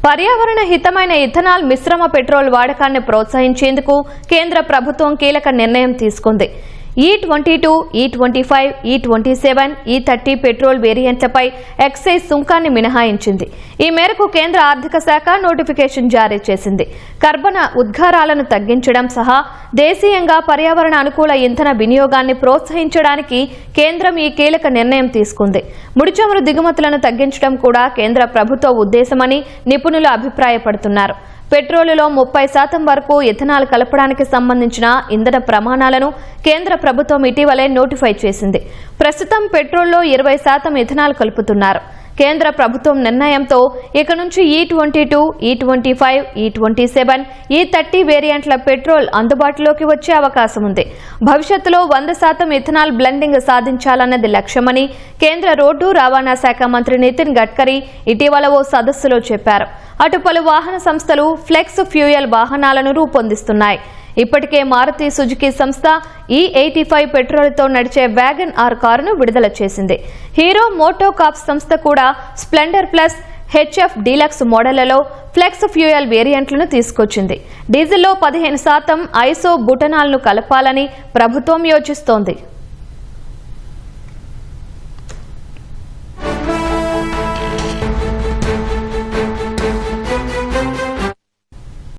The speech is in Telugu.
పర్యావరణ హితమైన ఇథనాల్ మిశ్రమ పెట్రోల్ వాడకాన్ని ప్రోత్సహించేందుకు కేంద్ర ప్రభుత్వం కీలక నిర్ణయం తీసుకుంది. E22, E25, E27, E30 petrol వేరియంట్లపై excise సుంకాన్ని మినహాయించింది. ఈ మేరకు కేంద్ర ఆర్థిక శాఖ నోటిఫికేషన్ జారీ చేసింది. కర్బన ఉద్గారాలను తగ్గించడం సహా దేశీయంగా పర్యావరణ అనుకూల ఇంధన వినియోగాన్ని ప్రోత్సహించడానికి కేంద్రం ఈ కీలక నిర్ణయం తీసుకుంది. ముడి చమురు దిగుమతులను తగ్గించడం కూడా కేంద్ర ప్రభుత్వ ఉద్దేశమని నిపుణులు అభిప్రాయపడుతున్నారు. పెట్రోలులో 30% వరకు ఇథనాల్ కలపడానికి సంబంధించిన ఇంధన ప్రమాణాలను కేంద్ర ప్రభుత్వం ఇటీవలే నోటిఫై చేసింది. ప్రస్తుతం పెట్రోల్లో 20% ఇథనాల్ కలుపుతున్నారు. కేంద్ర ప్రభుత్వం నిర్ణయంతో ఇక నుంచి E22, E25, E27, E30 వేరియంట్ల petrol అందుబాటులోకి వచ్చే అవకాశం ఉంది. భవిష్యత్తులో 100% ఇథనాల్ బ్లెండింగ్ సాధించాలన్నది లక్ష్యమని కేంద్ర రోడ్డు రవాణా శాఖ మంత్రి నితిన్ గడ్కరీ ఇటీవల ఓ సదస్సులో చెప్పారు. అటు పలు వాహన సంస్థలు ఫ్లెక్స్ ఫ్యూయల్ వాహనాలను రూపొందిస్తున్నాయి. ఇప్పటికే మారుతి సుజుకి సంస్థ E85 పెట్రోల్తో నడిచే వ్యాగన్ ఆర్ కారును విడుదల చేసింది. హీరో మోటోకార్ప్ సంస్థ కూడా స్ప్లెండర్ ప్లస్, HF డీలక్స్ మోడళ్లలో ఫ్లెక్స్ ఫ్యూయల్ వేరియంట్లను తీసుకొచ్చింది. డీజిల్లో 15% ఐసో బుటనాల్ను కలపాలని ప్రభుత్వం యోచిస్తోంది.